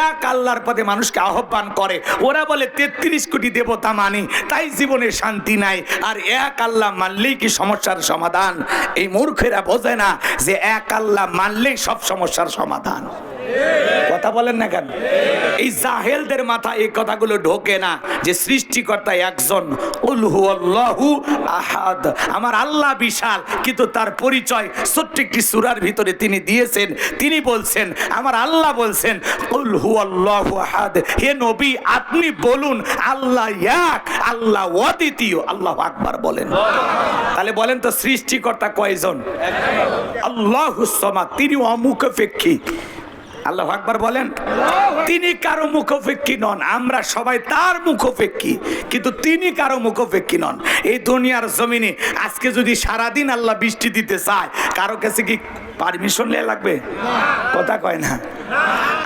এক আল্লাহর পথে মানুষকে আহ্বান করে, ওরা বলে 33 কোটি দেবতা মানি তাই জীবনে শান্তি নাই, আর এক আল্লাহ মানলেই কি সমস্যার সমাধান। এই মূর্খেরা বোঝে না যে এক আল্লাহ মানলেই সব সমস্যার সমাধান। কথা বলেন না কেন? এই জাহেলদের মাথা এই কথাগুলো ঢোকে না যে সৃষ্টিকর্তা একজন, কুল হুয়াল্লাহু আহাদ, আমার আল্লাহ বিশাল, কিন্তু তার পরিচয় ছোট্ট একটি সূরার ভিতরে তিনি দিয়েছেন। তিনি বলছেন, আমার আল্লাহ বলছেন কুল হুয়াল্লাহু আহাদ, হে নবী আপনি বলুন আল্লাহ এক, আল্লাহ অদ্বিতীয়। আল্লাহু আকবার বলেন। তাহলে বলেন তো সৃষ্টিকর্তা কয়জন? আল্লাহুস সামাদ, তিনি অমুখাপেক্ষী। আল্লাহু আকবার বলেন। তিনি কারো মুখাপেক্ষী নন, আমরা সবাই তার মুখাপেক্ষী, কিন্তু তিনি কারো মুখাপেক্ষী নন। এই দুনিয়ার জমিনে আজকে যদি সারাদিন আল্লাহ বৃষ্টি দিতে চায়, কারো কাছে কি পারমিশন নেওয়া লাগবে? কথা কয় না।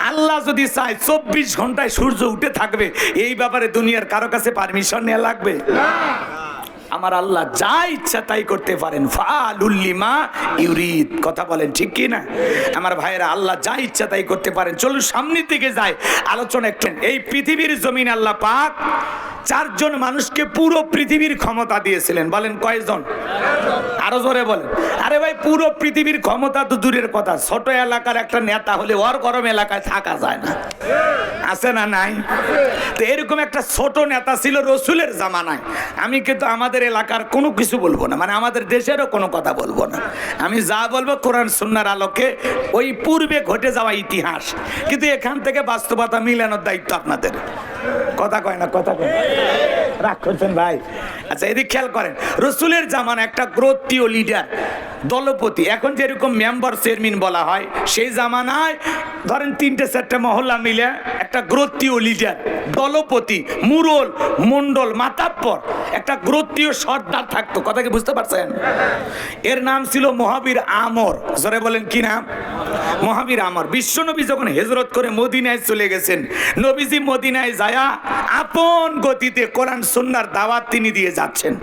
আল্লাহ যদি চায় 24 ঘন্টায় সূর্য উঠে থাকবে, এই ব্যাপারে দুনিয়ার কারো কাছে পারমিশন নেওয়া লাগবে? আমার আল্লাহ যা ইচ্ছা তাই করতে পারেন, ফাআলুল লিমা ইউরিদ। কথা বলেন ঠিক কি না? আমার ভাইয়েরা, আল্লাহ যা ইচ্ছা তাই করতে পারেন। চলুন সামনের দিকে যাই, আলোচনা একটু। এই পৃথিবীর জমিন আল্লাহ পাক 4 জন মানুষকে পুরো পৃথিবীর ক্ষমতা দিয়েছিলেন। বলেন কয়জন? আরো জোরে বলেন। আরে ভাই, পুরো পৃথিবীর ক্ষমতা তো দূরের কথা, ছোট এলাকার একটা নেতা হলে ওর গরম এলাকায় থাকা যায় না, আছে না নাই? তো এরকম একটা ছোট নেতা ছিল রসুলের জামানায়। আমি কিন্তু আমাদের এলাকার কোনো কিছু বলবো না, মানে আমাদের দেশেরও কোনো কথা বলবো না। আমি যা বলবো কোরআন সুন্নাহর আলোকে, ওই পূর্বে ঘটে যাওয়া ইতিহাস, কিন্তু এখান থেকে বাস্তবতা মিলানোর দায়িত্ব আপনাদের। কথা কয় না? কথা কয় রাগ করছেন ভাই? আচ্ছা, এদিকে খেয়াল করেন, রসুলের জামানা একটা গ্রোথীয় লিডার, দলপতি, এখন যেরকম মেম্বার চেয়ারম্যান বলা হয়, সেই জামানায় ধরেন 3-4টা মহল্লা মিলে একটা গ্রোথীয় লিডার, দলপতি, মুরল, মন্ডল, মাতাব্বর, একটা গ্রোথীয় সর্দার থাকতো। কথা কি বুঝতে পারছেন? এর নাম ছিল মহাবীর আমর। জোরে বলেন কি নাম? মহাবীর আমর। বিশ্বনবী যখন হিজরত করে মদিনায় চলে গেছেন, নবীজি মদিনায় যায়া আপন গতিতে কোরআন সুন্নাহর দাওয়াত তিনি দিয়ে যাচ্ছেন,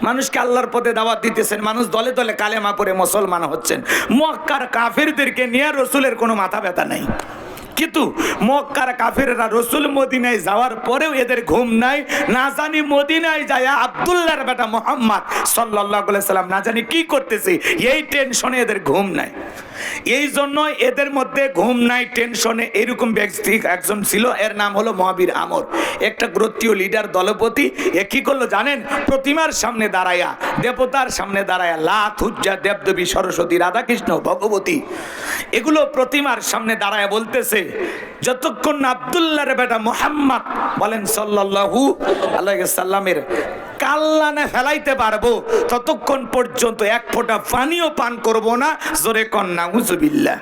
মানুষকে আল্লাহর পথে দাওয়াত দিতেছেন, মানুষ দলে দলে কালেমা পড়ে মুসলমান হচ্ছেন। মক্কার কাফেরদেরকে নিয়ে রসুলের কোনো মাথা ব্যথা নেই, কিন্তু মক্কার কাফেররা রসুল মদিনায় যাওয়ার পরেও এদের ঘুম নাই। না জানি মদিনায় যায় আব্দুল্লাহর বেটা মুহাম্মদ সাল্লাল্লাহু আলাইহি সাল্লাম না জানি কি করতেছে, এই টেনশনে এদের ঘুম নাই। এই জন্য এদের মধ্যে ঘুম নাই, টেনশনে। এরকম ব্যক্তি একজন ছিল, এর নাম হলো মহাবীর আমর, একটা গ্রোথীয় লিডার, দলপতি। এ কি করলো জানেন? প্রতিমার সামনে দাঁড়ায়া, দেবতার সামনে দাঁড়ায়া, লাত, হুজ্জা, দেবদেবী, সরস্বতী, রাধাকৃষ্ণ, ভগবতী, এগুলো প্রতিমার সামনে দাঁড়ায়া বলতেছে, যতক্ষণ না আব্দুল্লাহর বেটা মুহাম্মদ বলেন সাল্লাল্লাহু আলাইহি সাল্লামের কাল্লানে ফেলাইতে পারবো, ততক্ষণ পর্যন্ত এক ফোঁটা পানিও পান করব না। জোরে কন নাউজুবিল্লাহ।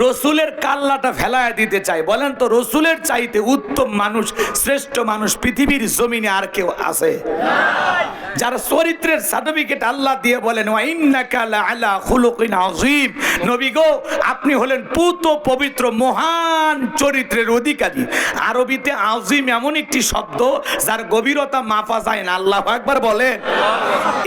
রসুলের কাল্লাটা ফেলায় দিতে চাই। বলেন তো, রসুলের চাইতে উত্তম মানুষ, শ্রেষ্ঠ মানুষ পৃথিবীর জমিনে আর কেউ আছে? যার চরিত্রের সার্টিফিকেট আল্লাহ দিয়ে বলেন, ওয়া ইন্নাকা লাআলা খুলুকিন আযীম, নবী গো আপনি হলেন পুত পবিত্র মহান চরিত্রের অধিকারী। আরবিতে আযীম এমন একটি শব্দ যার গভীরতা মাপা যায় না। আল্লাহু আকবার বলেন।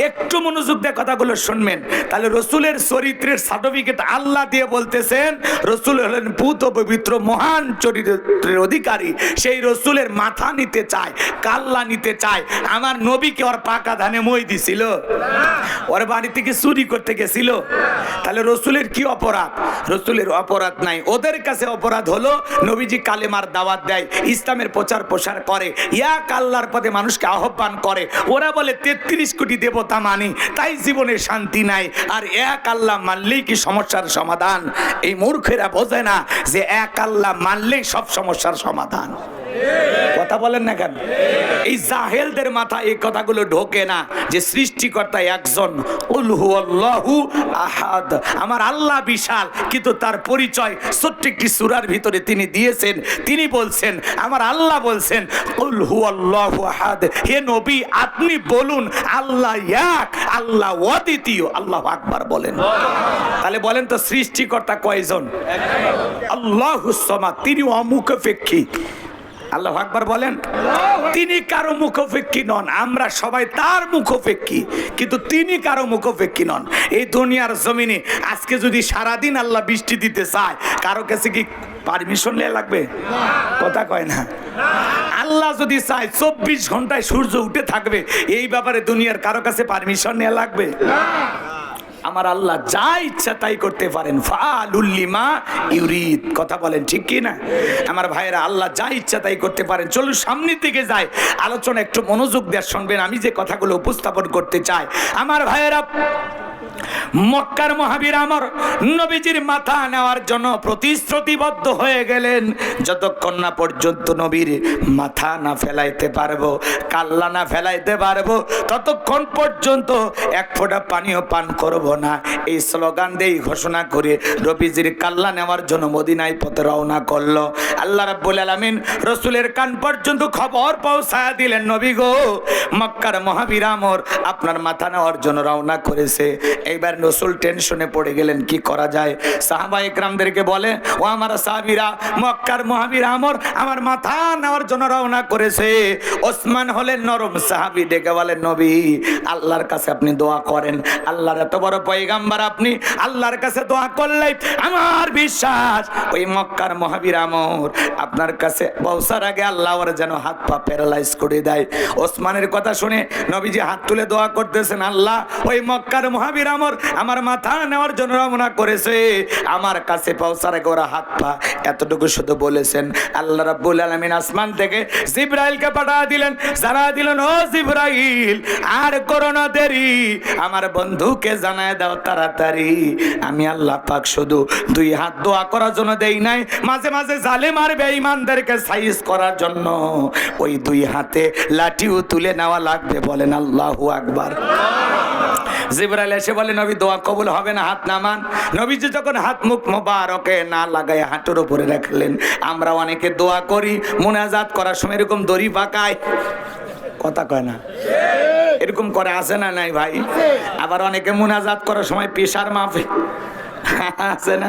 একটু মনোযোগ দিয়ে কথাগুলো শুনবেন, তাহলে রসুলের চরিত্রের সার্টিফিকেট আল্লাহ দিয়ে বলতেছেন, রসুল হলেন পুত পবিত্র মহান চরিত্রের অধিকারী। সেই রসুলের মাথা নিতে চায়, কাল্লা নিতে চায়। আমার নবীকে ওর পাকা ধানে মই দিছিল, ওর বাড়ি থেকে চুরি করতে গেছিল। তাহলে রসুলের কি অপরাধ? রসুলের অপরাধ নাই। ওদের কাছে অপরাধ হলো নবীজি কালেমার দাওয়াত দেয়, ইসলামের প্রচার প্রসার করে, এক আল্লাহর পথে মানুষকে আহ্বান করে। ওরা বলে 33 কোটি দেবতা মানি তাই জীবনে শান্তি নাই, আর এক আল্লাহ মানলেই কি সমস্যার সমাধান। এই মূর্খেরা বোঝে না যে এক আল্লাহ মানলেই সব সমস্যার সমাধান। কথা বলেন না কেন? এই জাহেলদের মাথা এই কথাগুলো ঢোকে না যে সৃষ্টিকর্তা একজন, কুল হুয়াল্লাহু আহাদ, আমার আল্লাহ বিশাল, কিন্তু তার পরিচয় ছোট্ট একটি সূরার ভিতরে তিনি দিয়েছেন। তিনি বলছেন, আমার আল্লাহ বলছেন কুল হুয়াল্লাহু আহাদ, হে নবী আপনি বলুন আল্লাহ এক, আল্লাহ অদ্বিতীয়। আল্লাহু আকবার বলেন। তাহলে বলেন তো সৃষ্টিকর্তা কয়জন? আল্লাহুস সামাদ, তিনি অমুখাপেক্ষী। আল্লাহু আকবার বলেন। তিনি কারো মুখাপেক্ষী নন, আমরা সবাই তার মুখাপেক্ষী, কিন্তু তিনি কারো মুখাপেক্ষী নন। এই দুনিয়ার জমিনে আজকে যদি সারাদিন আল্লাহ বৃষ্টি দিতে চায়, কারো কাছে কি পারমিশন নেওয়া লাগবে? কথা কয় না। আল্লাহ যদি চায় 24 ঘন্টায় সূর্য উঠে থাকবে, এই ব্যাপারে দুনিয়ার কারো কাছে পারমিশন নেওয়া লাগবে? আমার আল্লাহ যা ইচ্ছা তাই করতে পারেন, ফাআলুল লিমা ইউরিদ। কথা বলেন ঠিক কি না? আমার ভাইয়েরা, আল্লাহ যা ইচ্ছা তাই করতে পারেন। চলুন সামনের দিকে যাই, আলোচনা একটু মনোযোগ দিয়ে শুনবেন আমি যে কথাগুলো উপস্থাপন করতে চাই। আমার ভাইয়েরা, মক্কার মহাবীর আমার নবীজির মাথা নেওয়ার জন্য প্রতিশ্রুতিবদ্ধ হয়ে গেলেন, যতক্ষণ না পর্যন্ত নবীর মাথা না ফেলাইতে পারবো, কাল্লা না ফেলাইতে পারবো, ততক্ষণ পর্যন্ত এক ফোঁটা পানিও পান করব না। এই স্লোগান দিয়ে ঘোষণা করে নবীজির কাল্লা নেওয়ার জন্য মদিনায় পথে রওনা করলো। আল্লাহ রাব্বুল আলামিন রাসূলের কান পর্যন্ত খবর পৌঁছায়া দিলেন, নবী গো, মক্কার মহাবীর আমর আপনার মাথা নেওয়ার জন্য রওনা করেছে। এইবার রাসূল টেনশনে পড়ে গেলেন, কি করা যায়? সাহাবা ইকরামদেরকে বলে, ও আমার সাহাবীরা, মক্কার মহাবীর আমর আমার মাথা নেওয়ার জন্য রওনা করেছে। ওসমান হলেন নরম সাহাবী, ডেকে বলেন, নবী, আল্লাহর কাছে আপনি দোয়া করেন। আল্লাহর এত বড় পয়গাম্বার আপনি, আল্লাহর কাছে দোয়া করলে আমার বিশ্বাস ওই মক্কার মহাবীর আমর আপনার কাছে পৌঁছার আগে আল্লাহ ওর যেন হাত পা প্যারালাইজ করে দেয়। ওসমানের কথা শুনে নবীজি হাত তুলে দোয়া করতেছেন, আল্লাহ ওই মক্কার মহাবীর আমর আমার মাথা নেওয়ার জন্য রওনা করেছে, আমার কাছে পৌঁছার আগে ওরা হাত পা, এতটুকু শুধু বলেছেন। আল্লাহ রাব্বুল আলামিন আসমান থেকে জিবরাইলকে পাঠিয়ে দিলেন, জানা দিলেন, ও জিবরাইল, আর করো না দেরি, আমার বন্ধুকে জানায় দাও তাড়াতাড়ি। আমি আল্লাহ পাক শুধু দুই হাত দোয়া করার জন্য দেই নাই, মাঝে মাঝে জালেম আর বেঈমানদেরকে সাইজ করার জন্য ওই দুই হাতে লাঠিও তুলে নেওয়া লাগবে। বলেন আল্লাহু আকবার। জিবরাইল এসে বলে, নবী দোয়া কবুল হবে না, হাত নামান। নবীজি যখন হাত মুখ মোবারকে না লাগায় হাঁটুর উপরে রাখলেন, আমরা অনেকে দোয়া করি মুনাজাত করার সময় এরকম দড়ি পাকায়, কথা কয় না, এরকম করে, আছে না নাই ভাই? আবার অনেকে মুনাজাত করার সময় প্রেসার মাপে, আছে না?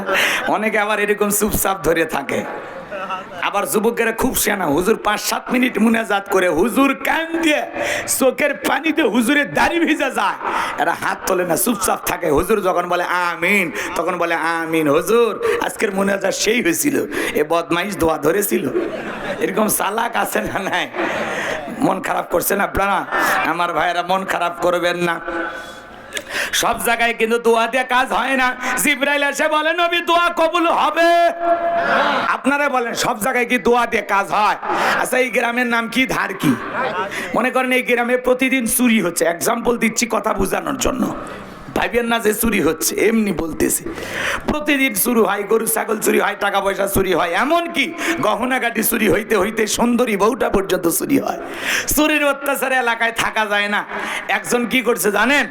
অনেকে আবার এরকম চুপচাপ ধরে থাকে। আবার যুবকেরা খুব সেনা, হুজুর 5-7 মিনিট মুনাজাত করে হুজুর কান দিয়ে চোখের পানিতে হুজুরের দাড়ি ভিজে যায়, এরা হাত তোলে না, চুপচাপ থাকে। হুজুর যখন বলে আমিন, তখন বলে আমিন। হুজুর আজকের মুনাজাত সেই হয়েছিল, এ বদমাইশ দোয়া ধরেছিল। এরকম চালাক আছে না নাই? মন খারাপ করছেন আপনারা? আমার ভাইয়েরা, মন খারাপ করবেন না। সব জায়গায় কিন্তু দোয়া দিয়ে কাজ হয় না। জিবরাইল এসে বলে, নবী দোয়া কবুল হবে। আপনারা বলেন, সব জায়গায় কি দোয়া দিয়ে কাজ হয়? আচ্ছা, এই গ্রামের নাম কি? ধারকি। মনে করেন এই গ্রামে প্রতিদিন চুরি হচ্ছে, এক্সাম্পল দিচ্ছি কথা বোঝানোর জন্য, ভাইবেন না যে চুরি হচ্ছে, এমনি বলতেছি। প্রতিদিন চুরি হয়, গরু ছাগল চুরি হয়, টাকা পয়সা চুরি হয়, এমনকি গহনাগাটি চুরি হইতে হইতে সুন্দরী বউটা পর্যন্ত চুরি হয়। চুরির অত্যাচারে এলাকায় থাকা যায় না। একজন কি করছে জানেন?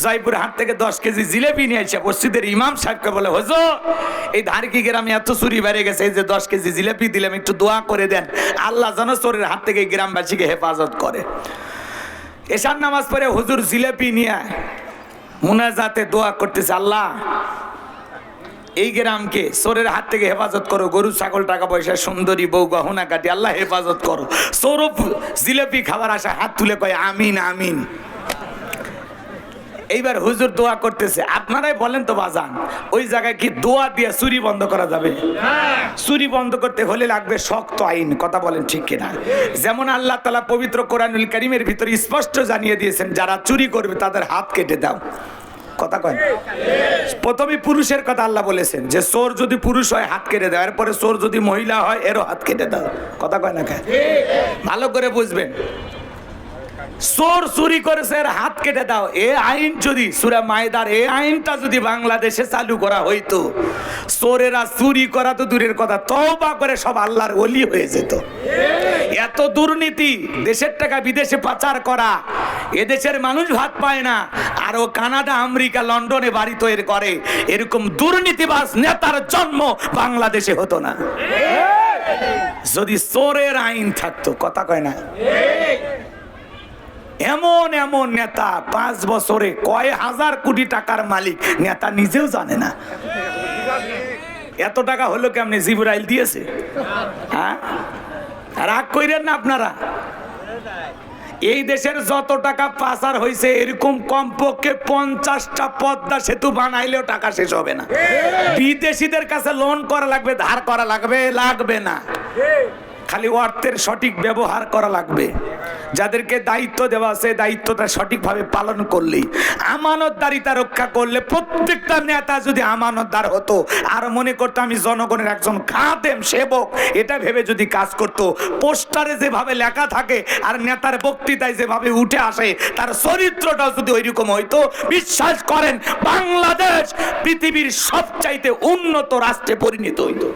জয়পুর হাট থেকে 10 কেজি জিলেপি নিয়ে এসে মসজিদের ইমাম সাহেবকে বলে, হুজুর এই ধারকি গ্রামে এত চুরি বেড়ে গেছে, এই যে 10 কেজি জিলেপি দিলাম, একটু দোয়া করে দেন, আল্লাহ যেন চোরের হাত থেকে গ্রামবাসীকে হেফাজত করে। এশার নামাজ পড়ে হুজুর জিলেপি নিয়ে মুনাজাতে দোয়া করতেছে, আল্লাহ এই গ্রামকে চোরের হাত থেকে হেফাজত করো, গরু ছাগল টাকা পয়সা সুন্দরী বউ গহনা কাটি আল্লাহ হেফাজত করো। সৌরভ জিলেপি খাবার আসা হাত তুলে কয় আমিন আমিন। এইবার হুজুর দোয়া করতেছে, আপনারাই বলেন তো বাজান, ওই জায়গায় কি দোয়া দিয়ে চুরি বন্ধ করা যাবে? চুরি বন্ধ করতে হলে লাগবে শক্ত আইন, কথা বলেন ঠিক কিনা? যেমন আল্লাহ তাআলা পবিত্র কোরআনুল কারীমের ভিতরে স্পষ্ট জানিয়ে দিয়েছেন, যারা চুরি করবে তাদের হাত কেটে দাও। কথা কয়? প্রথমে পুরুষের কথা আল্লাহ বলেছেন যে চোর যদি পুরুষ হয় হাত কেটে দাও, এরপরে চোর যদি মহিলা হয় এরও হাত কেটে দাও। কথা কয় না? ভালো করে বুঝবেন, চোর চুরি করেছে এর হাত কেটে দাও, এই আইন যদি সূরা মায়েদার এই আইনটা যদি বাংলাদেশে চালু করা হইতো, চোরেরা চুরি করা তো দূরের কথা, তওবা করে সব আল্লাহর ওলি হয়ে যেত। এত দুর্নীতি, দেশের টাকা বিদেশে পাচার করা, এদেশের মানুষ ভাত পায় না, আর ও কানাডা আমেরিকা লন্ডনে বাড়ি তৈরি করে, এরকম দুর্নীতিবাজ নেতার জন্ম বাংলাদেশে হতো না যদি চোরের আইন থাকতো। কথা কয় না? এমন এমন নেতা 5 বছরে কয় হাজার কোটি টাকার মালিক, নেতা নিজেও জানে না। এত টাকা হলো কেমনে? জিবরাইল দিয়েছে। হ্যাঁ, রাগ কইরেন না আপনারা। এই দেশের যত টাকা পাচার হয়েছে এরকম কমপক্ষে 50টা পদ্মা সেতু বানাইলেও টাকা শেষ হবে না। বিদেশিদের কাছে লোন করা লাগবে, ধার করা লাগবে না, খালি অর্থের সঠিক ব্যবহার করা লাগবে। যাদেরকে দায়িত্ব দেওয়া আছে দায়িত্বটা সঠিকভাবে পালন করলেই, আমানতদারিতা রক্ষা করলে, প্রত্যেকটা নেতা যদি আমানতদার হতো আর মনে করতো আমি জনগণের একজন খাদেম সেবক, এটা ভেবে যদি কাজ করতো, পোস্টারে যেভাবে লেখা থাকে আর নেতার বক্তৃতায় যেভাবে উঠে আসে তার চরিত্রটাও যদি ওইরকম হইতো, বিশ্বাস করেন বাংলাদেশ পৃথিবীর সবচাইতে উন্নত রাষ্ট্রে পরিণত হইতো।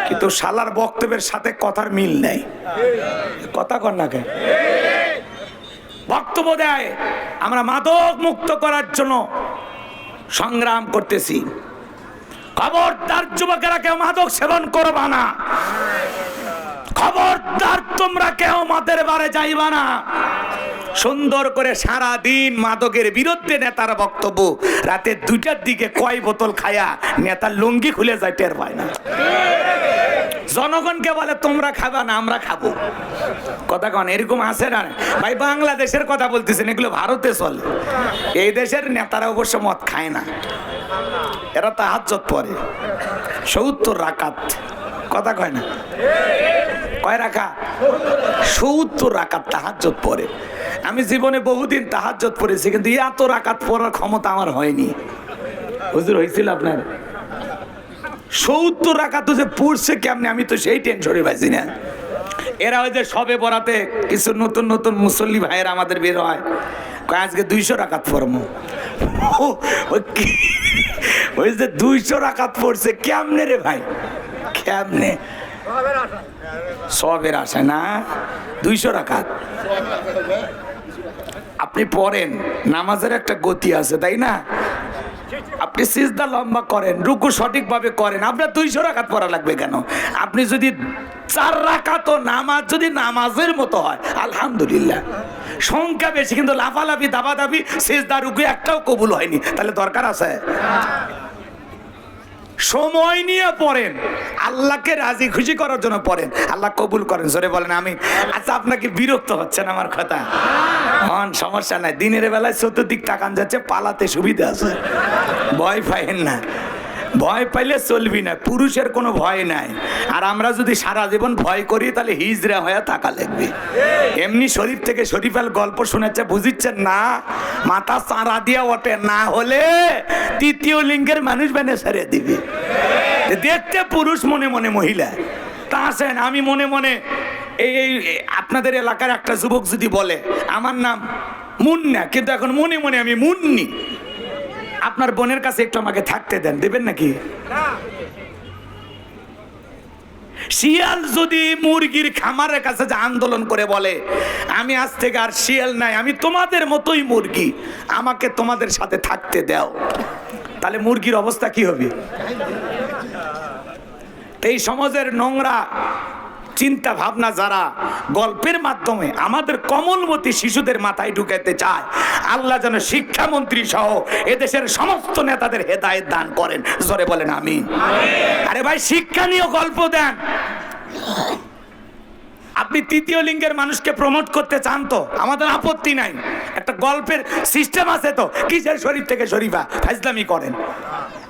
কিন্তু শালার বক্তব্যের সাথে কথার মিল নেই। কথা কর না কে? বক্তব্য দেয় আমরা মাদক মুক্ত করার জন্য সংগ্রাম করতেছি। খবরদার যুবকেরা কেউ মাদক সেবন করবা না, খবরদার তোমরা কেউ মদের বারে যাইবা না। সুন্দর করে সারা দিন মাদকের বিরুদ্ধে নেতার বক্তব্য, রাতে 2টার দিকে কয় বোতল খায়া নেতার লুঙ্গি খুলে যায় টের পায় না। জনগণকে বলে তোমরা খাবা না আমরা খাবো। কথা কন এরকম আছে না ভাই? বাংলাদেশের কথা বলতেছেন, এগুলো ভারতে চলে। এই দেশের নেতারা অবশ্য মদ খায় না, এরা তাহাজ্জুদ পড়ে 70 রাকাত। কথা কয় না? কয় রাকাত? 70 রাকাত তাহাজ্জুদ পড়ে। আমি জীবনে বহুদিন তাহাজ্জুদ পড়েছি, কিন্তু এত রাকাত পড়ার ক্ষমতা আমার হয়নি। হুজুর হয়েছিল আপনার? 70 রাকাত যে পড়ছে কেমনে, আমি তো সেই টেনশনে পাইছি না। এরা ওই যে সবে বরাতে কিছু নতুন নতুন মুসল্লি ভাইয়ের আমাদের বের হয়, আজকে 200 রাকাত পড়বো। ওই যে 200 রাকাত পড়ছে কেমনে রে ভাই, কেমনে? সবের আশা না 200 রাকাত আপনি পড়েন, নামাজের একটা গতি আছে তাই না? আপনি সিজদা লম্বা করেন, রুকু সঠিকভাবে করেন, আপনার 200 রাকাত পড়া লাগবে কেন? আপনি যদি 4 রাকাত নামাজ যদি নামাজের মতো হয় আলহামদুলিল্লাহ। সংখ্যা বেশি কিন্তু লাফালাফি দাবাদাবি সিজদা রুকু একটাও কবুল হয়নি, তাহলে দরকার আছে? সময় নিয়ে পড়েন, আল্লাহকে রাজি খুশি করার জন্য পড়েন, আল্লাহ কবুল করেন। জোরে বলেন আমিন। আচ্ছা আপনাকে বিরক্ত হচ্ছেন আমার কথা? সমস্যা নাই, দিনের বেলায় চতুর্দিক তাকান যাচ্ছে, পালাতে সুবিধা আছে, ভয় পাইেন না। ভয় পাইলে চলবি না, পুরুষের কোনো ভয় নাই। আর আমরা যদি সারা জীবন ভয় করি তাহলে হিজড়া হয়ে থাকা লাগবে। এমনি শরীফ থেকে শরীফাল গল্প শোনাচ্ছে, বুঝিচ্ছেন না? মাথা চাঁড়া দিয়ে ওঠে, না হলে 3য় লিঙ্গের মানুষ বেনে ছেড়ে দিবে। দেখতে পুরুষ, মনে মনে মহিলা। তা আসেন, আমি মনে মনে এই আপনাদের এলাকার একটা যুবক যদি বলে আমার নাম মুন্না, কিন্তু এখন মনে মনে আমি মুন্নি, আপনার বোনের কাছে একটু আমাকে থাকতে দেন, দেবেন নাকি? শিয়াল যদি মুরগির খামারের কাছে যে আন্দোলন করে বলে আমি আজ থেকে আর শিয়াল নাই, আমি তোমাদের মতোই মুরগি, আমাকে তোমাদের সাথে থাকতে দাও, তাহলে মুরগির অবস্থা কি হবে? এই সমাজের নোংরা চিন্তা ভাবনা যারা গল্পের মাধ্যমে আমাদের কমলমতি শিশুদের মাথায় ঢুকাইতে চায়, আল্লাহ যেন শিক্ষামন্ত্রী সহ এদেশের সমস্ত নেতাদের হেদায়েত দান করেন। জোরে বলেন আমিন। আরে ভাই, শিক্ষা নিয়ে গল্প দেন। আপনি 3য় লিঙ্গের মানুষকে প্রমোট করতে চান তো আমাদের আপত্তি নাই, একটা গল্পের সিস্টেম আছে তো, কিসের শরীফ থেকে শরীফা ফাজলামি করেন?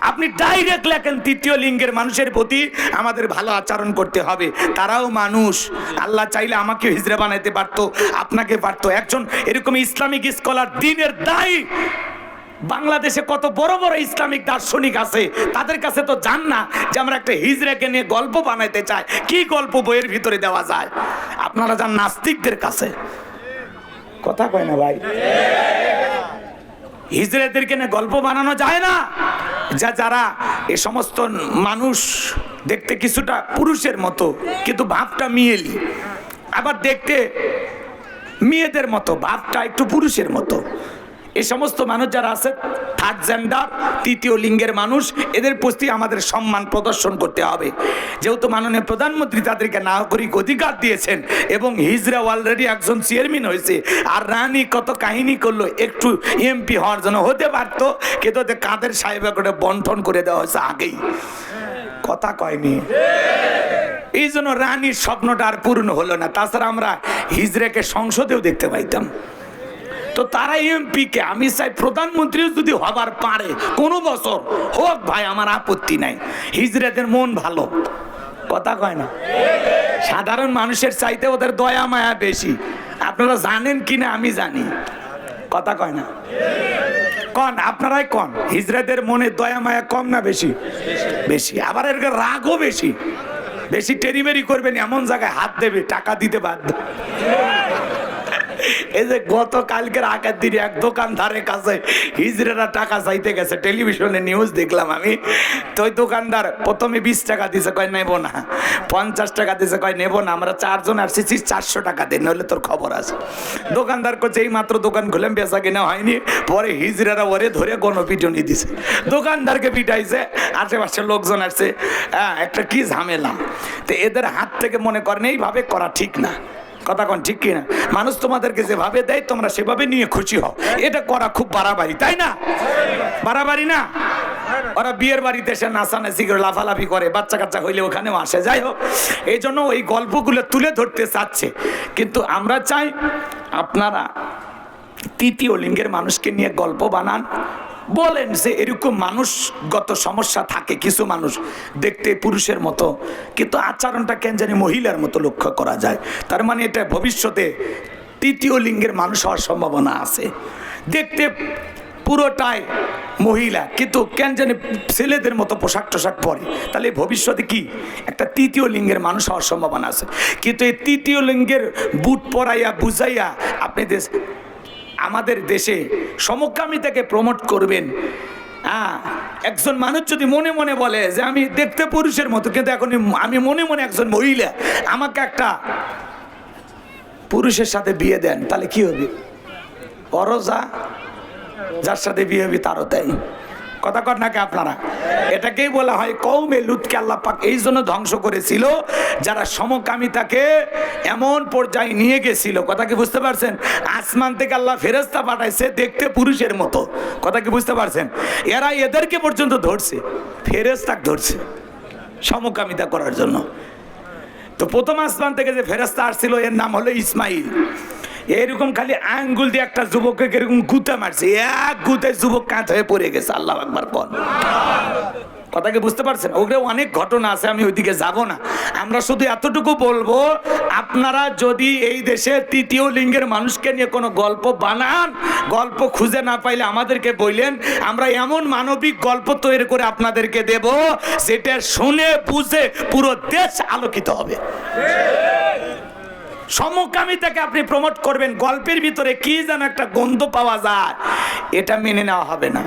আপনি ডাইরেক্ট লেখেন 3য় লিঙ্গের মানুষের প্রতি আমাদের ভালো আচরণ করতে হবে, তারাও মানুষ। আল্লাহ চাইলে আমাকে হিজড়া বানাইতে পারতো, আপনাকে পারতো। একজন এরকম ইসলামিক স্কলার, দিনের দায়ী, বাংলাদেশে কত বড় বড় ইসলামিক দার্শনিক আছে, তাদের কাছে তো জান না যে আমরা একটা হিজড়াকে নিয়ে গল্প বানাইতে চাই, কি গল্প বইয়ের ভিতরে দেওয়া যায়। আপনারা যান নাস্তিকদের কাছে। কথা কয় না ভাই? হিজড়াদেরকে নিয়ে গল্প বানানো যায় না। যারা এ সমস্ত মানুষ দেখতে কিছুটা পুরুষের মতো কিন্তু ভাবটা মেয়েলি, আবার দেখতে মেয়েদের মতো ভাবটা একটু পুরুষের মতো, এই সমস্ত মানুষ যারা আছে থার্ড জেন্ডার, 3য় লিঙ্গের মানুষ, এদের প্রতি আমাদের সম্মান প্রদর্শন করতে হবে। যেহেতু মাননীয় প্রধানমন্ত্রী তাদেরকে নাগরিক অধিকার দিয়েছেন এবং হিজড়া অলরেডি একজন চেয়ারম্যান হয়েছে, আর রানী কত কাহিনী করলো, একটু এমপি হওয়ার জন্য হতে পারতো, কিন্তু কাদের সাহেব করে বন্টন করে দেওয়া হয়েছে আগেই। কথা কয়নি? এই জন্য রানীর স্বপ্নটা আর পূর্ণ হলো না। তাছাড়া আমরা হিজড়াকে সংসদেও দেখতে পাইতাম। তো তারা এমপি কে, আমি চাই প্রধানমন্ত্রী যদি হবার পারে কোনো বছর হোক ভাই, আমার আপত্তি নাই। হিজড়াদের মন ভালো, কথা কয় না? সাধারণ মানুষের চাইতে ওদের দয়া মায়া বেশি। আপনারা জানেন কিনা আমি জানি, কথা কয় না? কন, আপনারাই কন, হিজড়াদের মনে দয়া মায়া কম না বেশি? বেশি। আবার এর রাগও বেশি। বেশি টেরিবেরি করবেন, এমন জায়গায় হাত দেবে টাকা দিতে বাধ্য। এই যে গতকালকের আগের দিন এক দোকানদারের কাছে হিজড়ারা টাকা চাইতে গেছে, টেলিভিশনে নিউজ দেখলাম আমি। তো ওই দোকানদার প্রথমে 20 টাকা দিছে, কয় নেবো না। 50 টাকা দিছে, কয় নেবো না, আমরা 4 জন আসছি, 400 টাকা দেন, নইলে তোর খবর আছে। দোকানদার করছে এই মাত্র দোকান খুলেন, বেচা কিনা হয়নি। পরে হিজড়ারা ওরে ধরে গণপিটুনি দিছে, দোকানদারকে পিটাইছে, আশেপাশের লোকজন আসছে। একটা কি ঝামেলা। তো এদের হাত থেকে মনে করেন এইভাবে করা ঠিক না, কথা কোন ঠিক কিনা? মানুষ তোমাদেরকে যেভাবে দেয় তোমরা সেভাবে নিয়ে খুশি হও, এটা করা খুব বাড়াবাড়ি, তাই না? বাড়াবাড়ি না? ওরা বিয়ের বাড়িতে এসে নাচানাচি করে লাফালাফি করে, বাচ্চা কাচ্চা হইলে ওখানেও আসে। যাই হোক, এই জন্য ওই গল্পগুলো তুলে ধরতে চাচ্ছে। কিন্তু আমরা চাই আপনারা তৃতীয় লিঙ্গের মানুষকে নিয়ে গল্প বানান, বলেন যে এরকম মানুষগত সমস্যা থাকে। কিছু মানুষ দেখতে পুরুষের মতো কিন্তু আচরণটা কেন জানি মহিলার মতো লক্ষ্য করা যায়। তার মানে এটা ভবিষ্যতে তৃতীয় লিঙ্গের মানুষ হওয়ার সম্ভাবনা আছে। দেখতে পুরোটাই মহিলা কিন্তু কেন জানি ছেলেদের মতো পোশাক টোশাক পরে, তাহলে ভবিষ্যতে কি একটা তৃতীয় লিঙ্গের মানুষ হওয়ার সম্ভাবনা আছে। কিন্তু এই তৃতীয় লিঙ্গের বুট পরাইয়া বুঝাইয়া আপনি আমাদের দেশে সমকামিতাকে প্রমোট করবেন। একজন মানুষ যদি মনে মনে বলে যে আমি দেখতে পুরুষের মতো কিন্তু এখন আমি মনে মনে একজন মহিলা, আমাকে একটা পুরুষের সাথে বিয়ে দেন, তাহলে কি হবে? অরজা যার সাথে বিয়ে হবে তারও তাই, কথা কর নাকি আপনারা? এটাকেই বলা হয় কওমে লুতকে আল্লাহ পাক এই জন্য ধ্বংস করেছিল, যারা সমকামিতাকে এমন পর্যায়ে নিয়ে গেছিল। কথা কি বুঝতে পারছেন? আসমান থেকে আল্লাহ ফেরেশতা পাঠাইছে দেখতে পুরুষের মতো, কথা কি বুঝতে পারছেন? এরা এদেরকে পর্যন্ত ধরছে, ফেরেশতাকে ধরছে সমকামিতা করার জন্য। তো প্রথম আসমান থেকে যে ফেরেশতা আসছিল এর নাম হলো ইসমাইল। এরকম খালি আঙ্গুল দিয়ে একটা যুবককে এরকম গুতা মারছে, এক গুতে যুবক কাঁধ হয়ে পড়ে গেছে। আল্লাহু আকবার কোন, কথা কি বুঝতে পারছেন? ওগুলো অনেক ঘটনা আছে, আমি ওইদিকে যাব না। আমরা শুধু এতটুকু বলবো, আপনারা যদি এই দেশে তৃতীয় লিঙ্গের মানুষকে নিয়ে কোনো গল্প বানান, গল্প খুঁজে না পাইলে আমাদেরকে বললেন, আমরা এমন মানবিক গল্প তৈরি করে আপনাদেরকে দেব যেটা শুনে বুঝে পুরো দেশ আলোকিত হবে। সমকামিতাকে আপনি প্রমোট করবেন, গল্পের ভিতরে কি যেন একটা গন্ধ পাওয়া যায়, এটা মেনে নেওয়া হবে না।